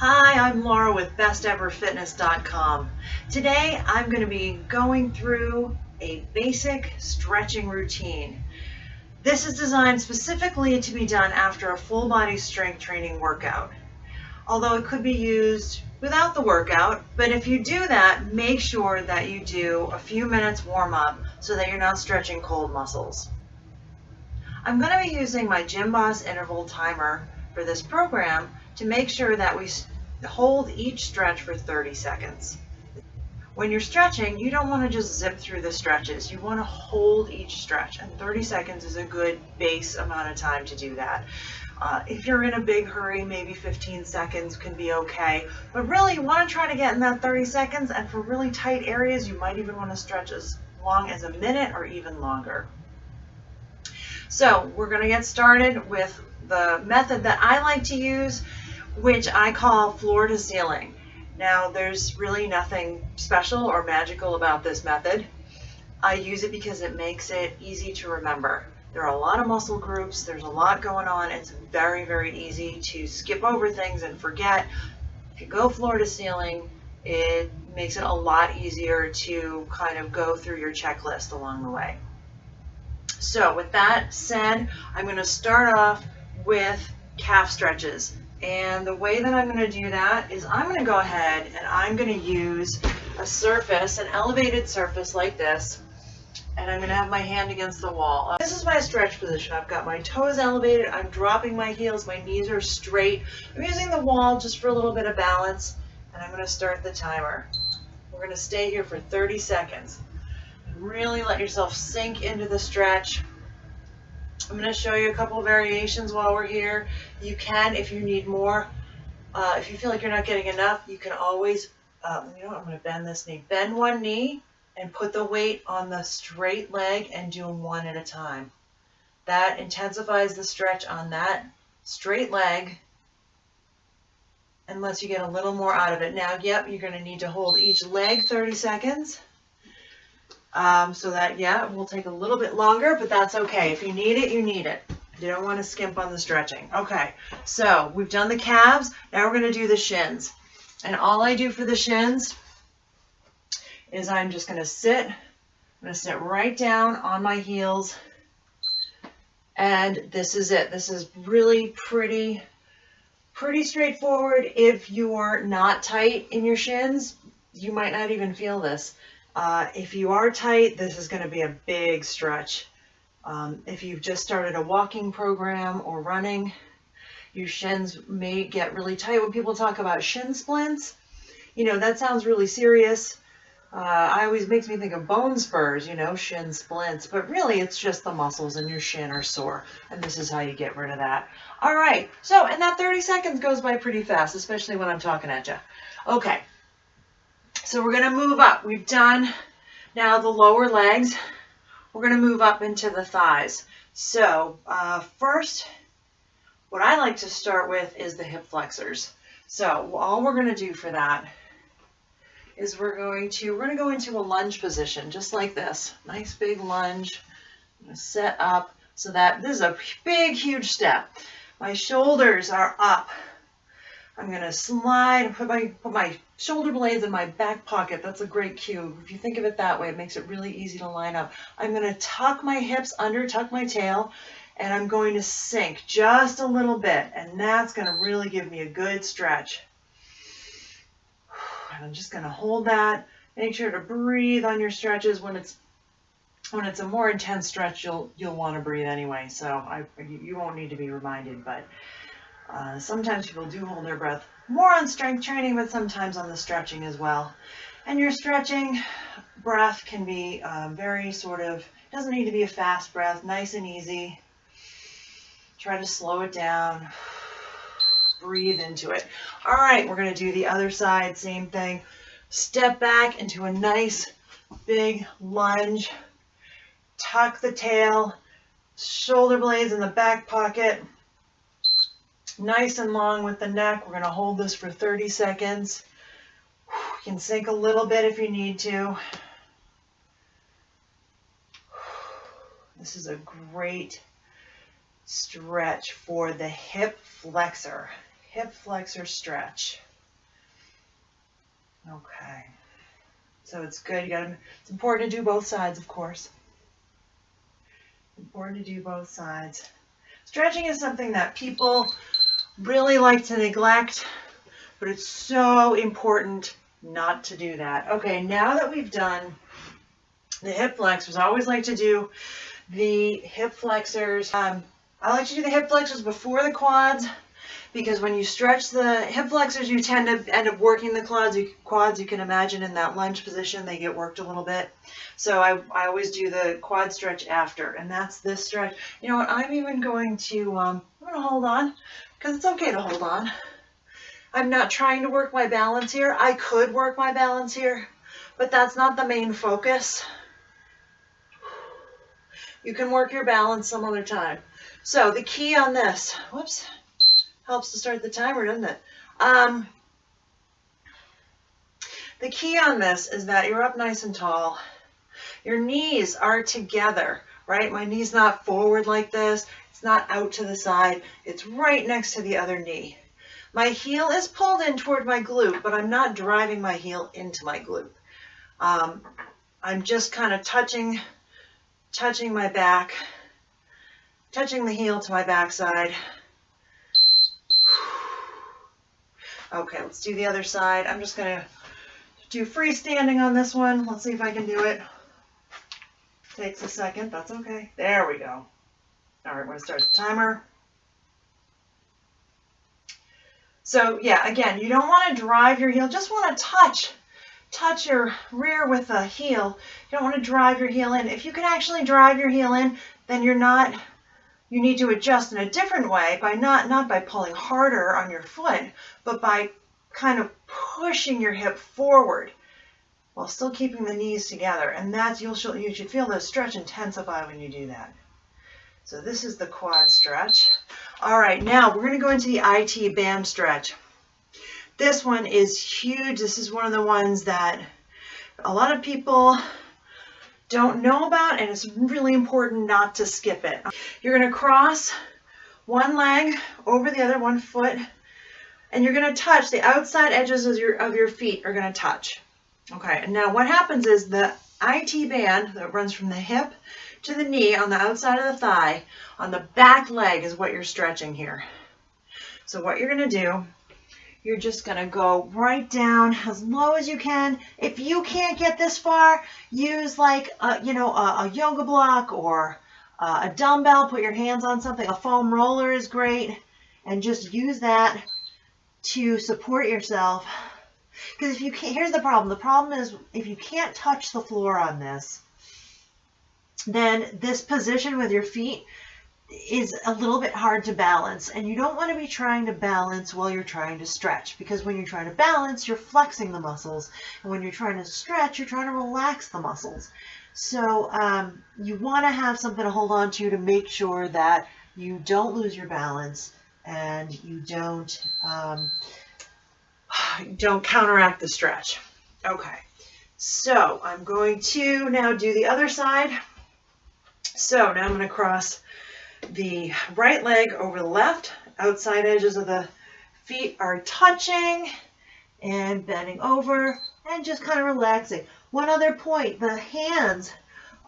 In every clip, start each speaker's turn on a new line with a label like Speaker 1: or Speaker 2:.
Speaker 1: Hi, I'm Laura with besteverfitness.com. Today I'm going to be going through a basic stretching routine. This is designed specifically to be done after a full body strength training workout. Although it could be used without the workout, but if you do that, make sure that you do a few minutes warm up so that you're not stretching cold muscles. I'm going to be using my Gym Boss interval timer for this program to make sure that we hold each stretch for 30 seconds. When you're stretching, you don't want to just zip through the stretches. You want to hold each stretch, and 30 seconds is a good base amount of time to do that. If you're in a big hurry, maybe 15 seconds can be okay, but really you want to try to get in that 30 seconds, and for really tight areas, you might even want to stretch as long as a minute or even longer. So we're going to get started with the method that I like to use, which I call floor to ceiling. Now, there's really nothing special or magical about this method. I use it because it makes it easy to remember. There are a lot of muscle groups, there's a lot going on. It's very, very easy to skip over things and forget. If you go floor to ceiling, it makes it a lot easier to kind of go through your checklist along the way. So with that said, I'm going to start off with calf stretches. And the way that I'm going to do that is I'm going to go ahead and I'm going to use a surface, an elevated surface like this, and I'm going to have my hand against the wall. This is my stretch position. I've got my toes elevated, I'm dropping my heels, my knees are straight. I'm using the wall just for a little bit of balance, and I'm going to start the timer. We're going to stay here for 30 seconds. Really let yourself sink into the stretch. I'm going to show you a couple of variations while we're here. You can, if you need more, if you feel like you're not getting enough, you can always, I'm going to bend this knee. Bend one knee and put the weight on the straight leg and do them one at a time. That intensifies the stretch on that straight leg and lets you get a little more out of it. Now, yep, you're going to need to hold each leg 30 seconds. So that, yeah, it will take a little bit longer, but that's okay. If you need it, you need it. You don't want to skimp on the stretching. Okay, so we've done the calves. Now we're going to do the shins. And all I do for the shins is I'm just going to sit. I'm going to sit right down on my heels. And this is it. This is really pretty straightforward. If you're not tight in your shins, you might not even feel this. If you are tight, this is going to be a big stretch. If you've just started a walking program or running, your shins may get really tight. When people talk about shin splints, that sounds really serious. Always makes me think of bone spurs, shin splints. But really, it's just the muscles in your shin are sore. And this is how you get rid of that. All right. So, and that 30 seconds goes by pretty fast, especially when I'm talking at you. Okay. So we're going to move up. We've done now the lower legs. We're going to move up into the thighs. So first, what I like to start with is the hip flexors. So all we're going to do for that is we're going to go into a lunge position, just like this. Nice big lunge. I'm going to set up so that this is a big, huge step. My shoulders are up. I'm going to slide and put my shoulder blades in my back pocket. That's a great cue. If you think of it that way, it makes it really easy to line up. I'm going to tuck my hips under, tuck my tail, and I'm going to sink just a little bit. And that's going to really give me a good stretch. And I'm just going to hold that. Make sure to breathe on your stretches. When it's a more intense stretch, you'll want to breathe anyway. So you won't need to be reminded, but sometimes people do hold their breath more on strength training, but sometimes on the stretching as well. And your stretching breath can be very doesn't need to be a fast breath, nice and easy. Try to slow it down. Breathe into it. All right, we're going to do the other side, same thing. Step back into a nice big lunge. Tuck the tail, shoulder blades in the back pocket. Nice and long with the neck. We're going to hold this for 30 seconds. You can sink a little bit if you need to. This is a great stretch for the hip flexor stretch. Okay. So it's good. It's important to do both sides, of course. Important to do both sides. Stretching is something that people really like to neglect, but it's so important not to do that. Okay, now that we've done the hip flexors, I always like to do the hip flexors. I like to do the hip flexors before the quads, because when you stretch the hip flexors, you tend to end up working the quads. You can imagine in that lunge position, they get worked a little bit. So I always do the quad stretch after, and that's this stretch. You know what, I'm even going to, I'm going to hold on, because it's okay to hold on. I'm not trying to work my balance here. I could work my balance here, but that's not the main focus. You can work your balance some other time. So the key on this, whoops, helps to start the timer, doesn't it? The key on this is that you're up nice and tall. Your knees are together, right? My knee's not forward like this. It's not out to the side. It's right next to the other knee. My heel is pulled in toward my glute, but I'm not driving my heel into my glute. I'm just kind of touching my back, touching the heel to my backside. Okay, let's do the other side. I'm just going to do freestanding on this one. Let's see if I can do it. Takes a second. That's okay. There we go. All right, we're going to start the timer. So yeah, again, you don't want to drive your heel. Just want to touch your rear with the heel. You don't want to drive your heel in. If you can actually drive your heel in, then you need to adjust in a different way by not by pulling harder on your foot, but by kind of pushing your hip forward while still keeping the knees together. And that's, you should feel the stretch intensify when you do that. So this is the quad stretch. All right, now we're going to go into the IT band stretch. This one is huge. This is one of the ones that a lot of people don't know about, and it's really important not to skip it. You're going to cross one leg over the other, one foot, and you're going to touch the outside edges of your feet are going to touch. Okay, and now what happens is the IT band that runs from the hip to the knee on the outside of the thigh, on the back leg is what you're stretching here. So what you're going to do, you're just going to go right down as low as you can. If you can't get this far, use like a yoga block or a dumbbell. Put your hands on something. A foam roller is great, and just use that to support yourself. Because if you can't, here's the problem. The problem is if you can't touch the floor on this, then this position with your feet is a little bit hard to balance, and you don't want to be trying to balance while you're trying to stretch, because when you're trying to balance, you're flexing the muscles, and when you're trying to stretch, you're trying to relax the muscles. So you want to have something to hold on to make sure that you don't lose your balance and you don't counteract the stretch. Okay, so I'm going to now do the other side. So now I'm going to cross the right leg over the left. Outside edges of the feet are touching and bending over and just kind of relaxing. One other point, the hands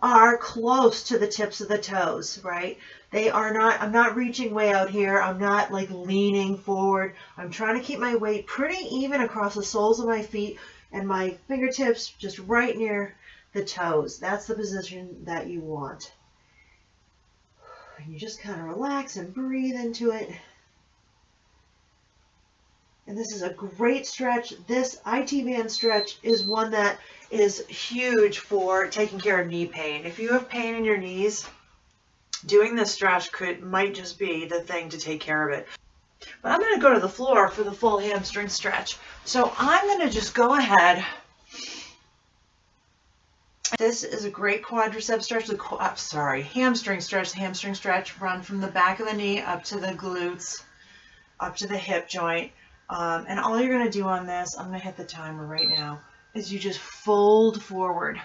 Speaker 1: are close to the tips of the toes, right? They are not, I'm not reaching way out here. I'm not like leaning forward. I'm trying to keep my weight pretty even across the soles of my feet and my fingertips just right near the toes. That's the position that you want. And you just kind of relax and breathe into it. And this is a great stretch. This IT band stretch is one that is huge for taking care of knee pain. If you have pain in your knees, doing this stretch might just be the thing to take care of it. But I'm going to go to the floor for the full hamstring stretch. So I'm going to just go ahead. This is a great quadricep stretch. Hamstring stretch. The hamstring stretch run from the back of the knee up to the glutes, up to the hip joint. And all you're going to do on this, I'm going to hit the timer right now, is you just fold forward.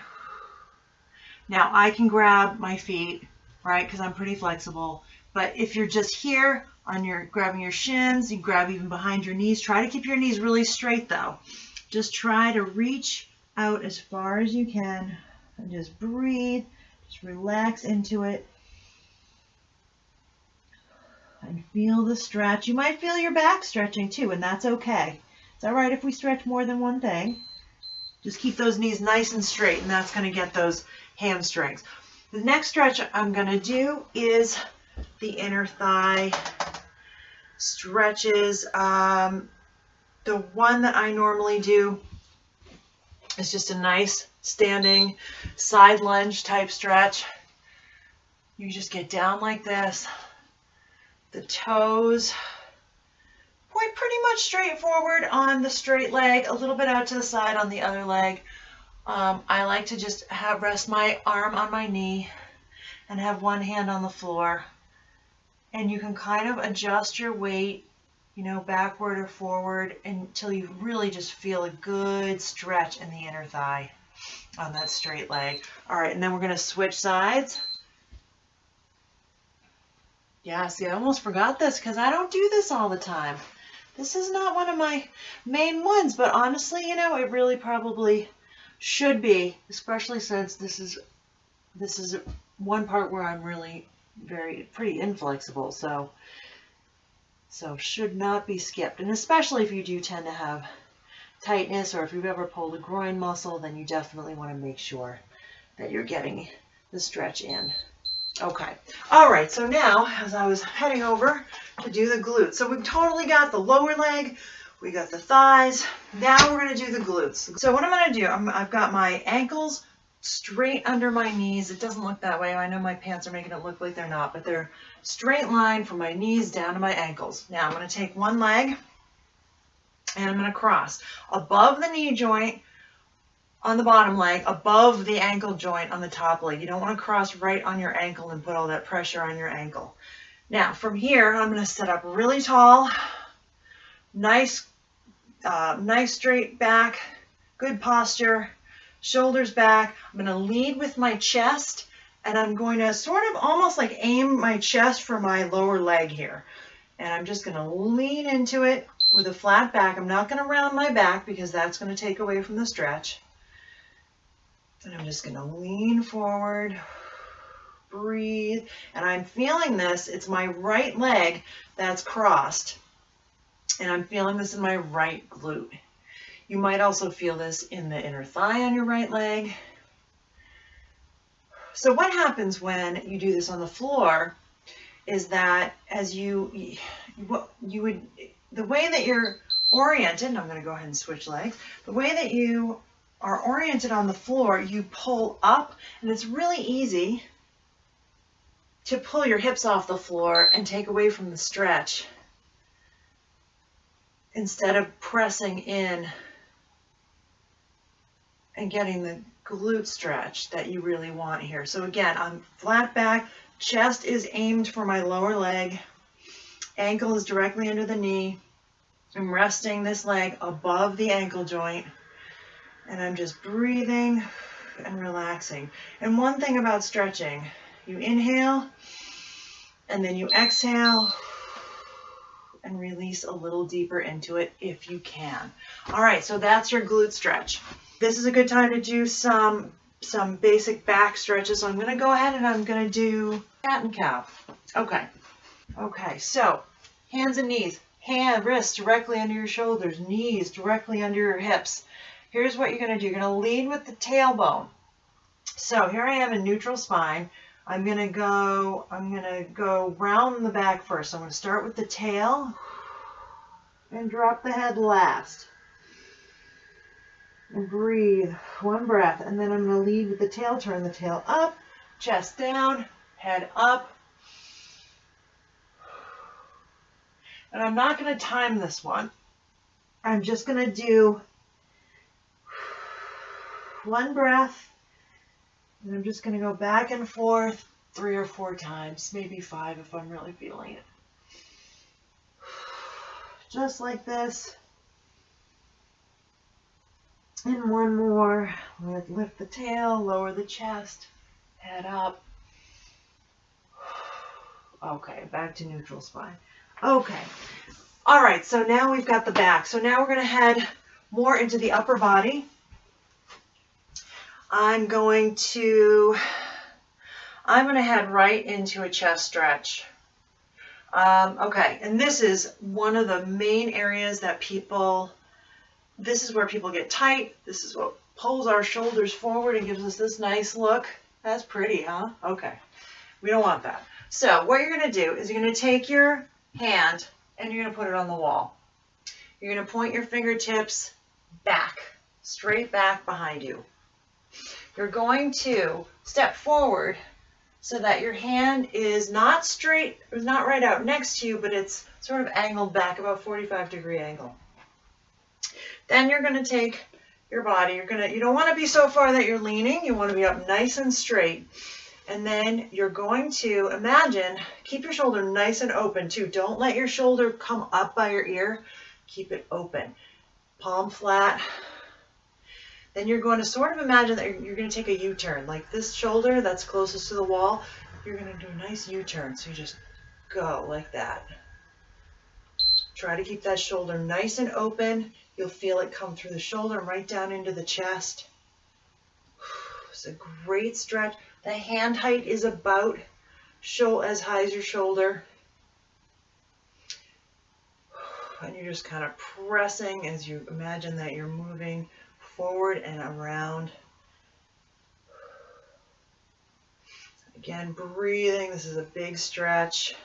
Speaker 1: Now I can grab my feet, right, because I'm pretty flexible. But if you're just here on grabbing your shins, you grab even behind your knees. Try to keep your knees really straight though. Just try to reach out as far as you can and just breathe. Just relax into it. And feel the stretch. You might feel your back stretching too, and that's okay. It's all right if we stretch more than one thing. Just keep those knees nice and straight, and that's going to get those hamstrings. The next stretch I'm going to do is the inner thigh stretches. The one that I normally do is just a nice standing side lunge type stretch. You just get down like this. The toes point pretty much straight forward on the straight leg, a little bit out to the side on the other leg. I like to just rest my arm on my knee and have one hand on the floor. And you can kind of adjust your weight, backward or forward until you really just feel a good stretch in the inner thigh on that straight leg. All right, and then we're going to switch sides. Yeah, see, I almost forgot this because I don't do this all the time. This is not one of my main ones, but honestly, it really probably should be, especially since this is one part where I'm really pretty inflexible, so should not be skipped. And especially if you do tend to have tightness, or if you've ever pulled a groin muscle, then you definitely want to make sure that you're getting the stretch in. Okay. All right. So now, as I was heading over to do the glutes, so we've totally got the lower leg, we got the thighs. Now we're going to do the glutes. So what I'm going to do, I've got my ankles straight under my knees. It doesn't look that way. I know my pants are making it look like they're not, but they're straight line from my knees down to my ankles. Now I'm going to take one leg and I'm going to cross above the knee joint on the bottom leg, above the ankle joint on the top leg. You don't want to cross right on your ankle and put all that pressure on your ankle. Now from here, I'm going to sit up really tall, nice straight back, good posture, shoulders back. I'm going to lead with my chest, and I'm going to sort of almost like aim my chest for my lower leg here. And I'm just going to lean into it with a flat back. I'm not going to round my back because that's going to take away from the stretch. And I'm just going to lean forward, breathe, and I'm feeling this. It's my right leg that's crossed, and I'm feeling this in my right glute. You might also feel this in the inner thigh on your right leg. So what happens when you do this on the floor is that as the way that you're oriented, and I'm going to go ahead and switch legs, the way that you are oriented on the floor, you pull up, and it's really easy to pull your hips off the floor and take away from the stretch instead of pressing in and getting the glute stretch that you really want here. So again, I'm flat back, chest is aimed for my lower leg, ankle is directly under the knee. I'm resting this leg above the ankle joint, and I'm just breathing and relaxing. And one thing about stretching, you inhale and then you exhale and release a little deeper into it if you can. All right, so that's your glute stretch. This is a good time to do some basic back stretches. So I'm going to go ahead and I'm going to do cat and cow. Okay, so hands and knees. Wrists directly under your shoulders, knees directly under your hips. Here's what you're going to do. You're going to lead with the tailbone. So here I am in neutral spine. I'm going to go round the back first. So I'm going to start with the tail and drop the head last. And breathe. One breath. And then I'm going to lead with the tail. Turn the tail up, chest down, head up. And I'm not going to time this one. I'm just going to do one breath, and I'm just going to go back and forth 3 or 4 times, maybe 5 if I'm really feeling it. Just like this. And one more. Lift the tail, lower the chest, head up. Okay, back to neutral spine. Okay. All right, so now we've got the back. So now we're going to head more into the upper body. I'm going to head right into a chest stretch. Okay, and this is one of the main areas that this is where people get tight. This is what pulls our shoulders forward and gives us this nice look. That's pretty, huh? Okay, we don't want that. So what you're going to do is you're going to take your hand and you're going to put it on the wall. You're going to point your fingertips back, straight back behind you. You're going to step forward so that your hand is not straight, it's not right out next to you, but it's sort of angled back, about 45-degree angle. Then you're going to take your body, you don't want to be so far that you're leaning, you want to be up nice and straight. And then you're going to imagine, keep your shoulder nice and open too. Don't let your shoulder come up by your ear. Keep it open. Palm flat. Then you're going to sort of imagine that you're going to take a U-turn. Like this shoulder that's closest to the wall, you're going to do a nice U-turn. So you just go like that. Try to keep that shoulder nice and open. You'll feel it come through the shoulder and right down into the chest. It's a great stretch. The hand height is about as high as your shoulder. And you're just kind of pressing as you imagine that you're moving forward and around. Again, breathing. This is a big stretch.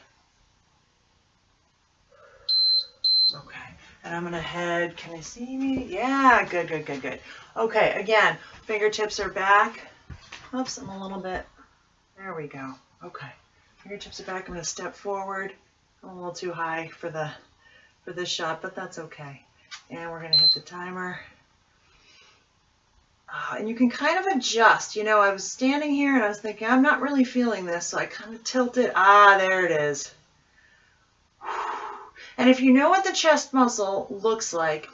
Speaker 1: Okay. And I'm going to head. Can I see me? Yeah, good, good, good, good. Okay, again, fingertips are back. Oops, I'm a little bit. There we go. Okay. Fingertips are back. I'm going to step forward. I'm a little too high for this shot, but that's okay. And we're going to hit the timer. And you can kind of adjust. You know, I was standing here and I was thinking, I'm not really feeling this, so I kind of tilted. There it is. And if you know what the chest muscle looks like,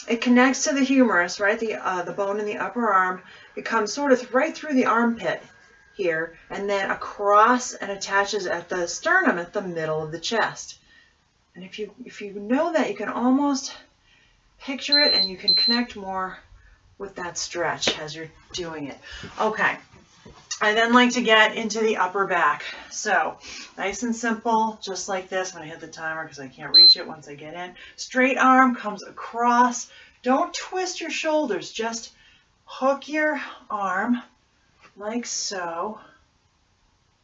Speaker 1: it connects to the humerus, right? The bone in the upper arm. It comes sort of right through the armpit here and then across and attaches at the sternum at the middle of the chest. And if you know that, you can almost picture it and you can connect more with that stretch as you're doing it. Okay. I then like to get into the upper back. So nice and simple, just like this. I'm going to hit the timer because I can't reach it once I get in. Straight arm comes across. Don't twist your shoulders. Just hook your arm like so.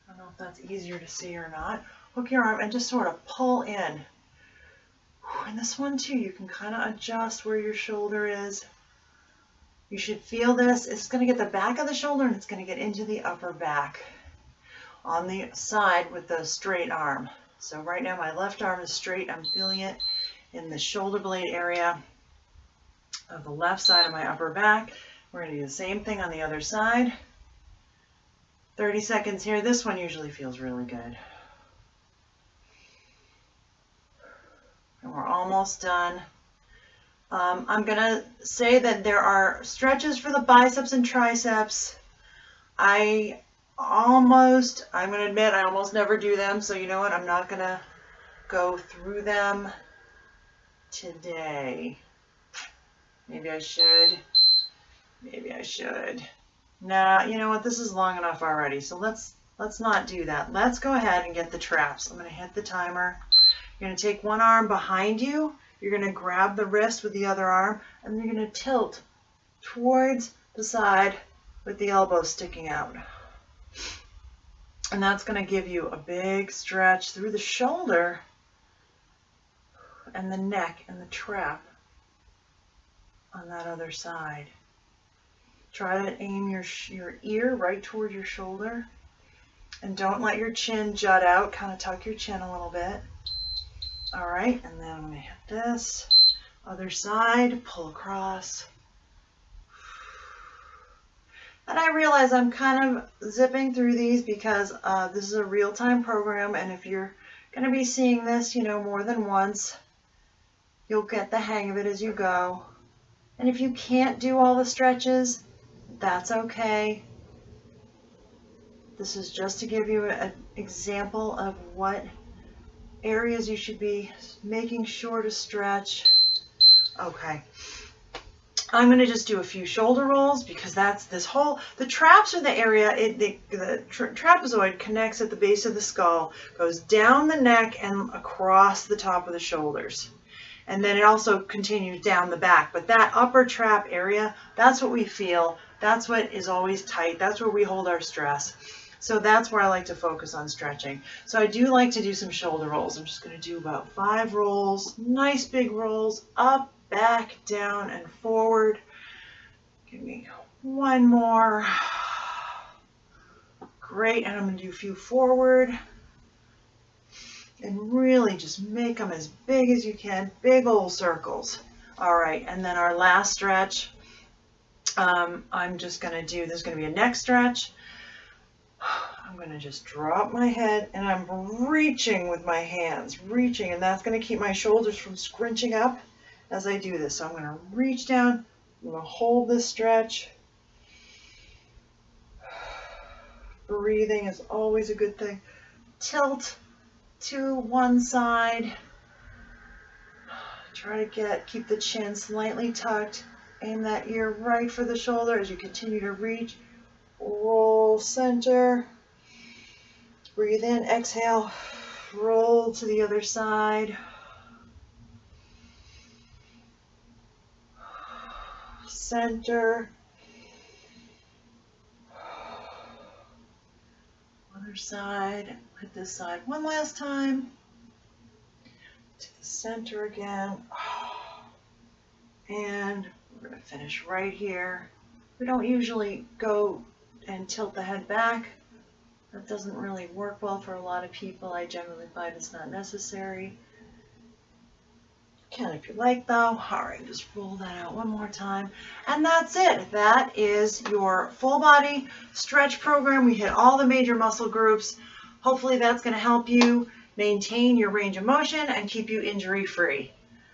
Speaker 1: I don't know if that's easier to see or not. Hook your arm and just sort of pull in. And this one too, you can kind of adjust where your shoulder is. You should feel this. It's going to get the back of the shoulder and it's going to get into the upper back on the side with the straight arm. So right now my left arm is straight. I'm feeling it in the shoulder blade area of the left side of my upper back. We're going to do the same thing on the other side. 30 seconds here. This one usually feels really good. And we're almost done. I'm going to say that there are stretches for the biceps and triceps. I'm going to admit I almost never do them. So you know what? I'm not going to go through them today. Maybe I should. Maybe I should. Nah, you know what? This is long enough already. So let's not do that. Let's go ahead and get the traps. I'm going to hit the timer. You're going to take one arm behind you. You're going to grab the wrist with the other arm, and you're going to tilt towards the side with the elbow sticking out. And that's going to give you a big stretch through the shoulder and the neck and the trap on that other side. Try to aim your ear right toward your shoulder, and don't let your chin jut out. Kind of tuck your chin a little bit. All right, and then I'm going to hit this. Other side, pull across. And I realize I'm kind of zipping through these because this is a real-time program, and if you're going to be seeing this, you know, more than once, you'll get the hang of it as you go. And if you can't do all the stretches, that's okay. This is just to give you an example of what areas you should be making sure to stretch. Okay. I'm going to just do a few shoulder rolls because that's this whole, the traps are the area, the trapezoid connects at the base of the skull, goes down the neck and across the top of the shoulders. And then it also continues down the back. But that upper trap area, that's what we feel. That's what is always tight. That's where we hold our stress. So that's where I like to focus on stretching. So I do like to do some shoulder rolls. I'm just going to do about 5 rolls, nice big rolls, up, back, down, and forward. Give me one more. Great, and I'm going to do a few forward. And really just make them as big as you can, big old circles. All right, and then our last stretch, I'm just going to do, there's going to be a neck stretch. I'm going to just drop my head and I'm reaching with my hands, reaching, and that's going to keep my shoulders from scrunching up as I do this. So I'm going to reach down, I'm going to hold this stretch. Breathing is always a good thing. Tilt to one side. Try to keep the chin slightly tucked. Aim that ear right for the shoulder as you continue to reach. Roll center. Breathe in, exhale. Roll to the other side. Center. Other side. Hit this side one last time. To the center again. And we're going to finish right here. We don't usually go and tilt the head back. That doesn't really work well for a lot of people. I generally find it's not necessary. Can if you like though. All right, just roll that out one more time. And that's it. That is your full body stretch program. We hit all the major muscle groups. Hopefully that's going to help you maintain your range of motion and keep you injury free.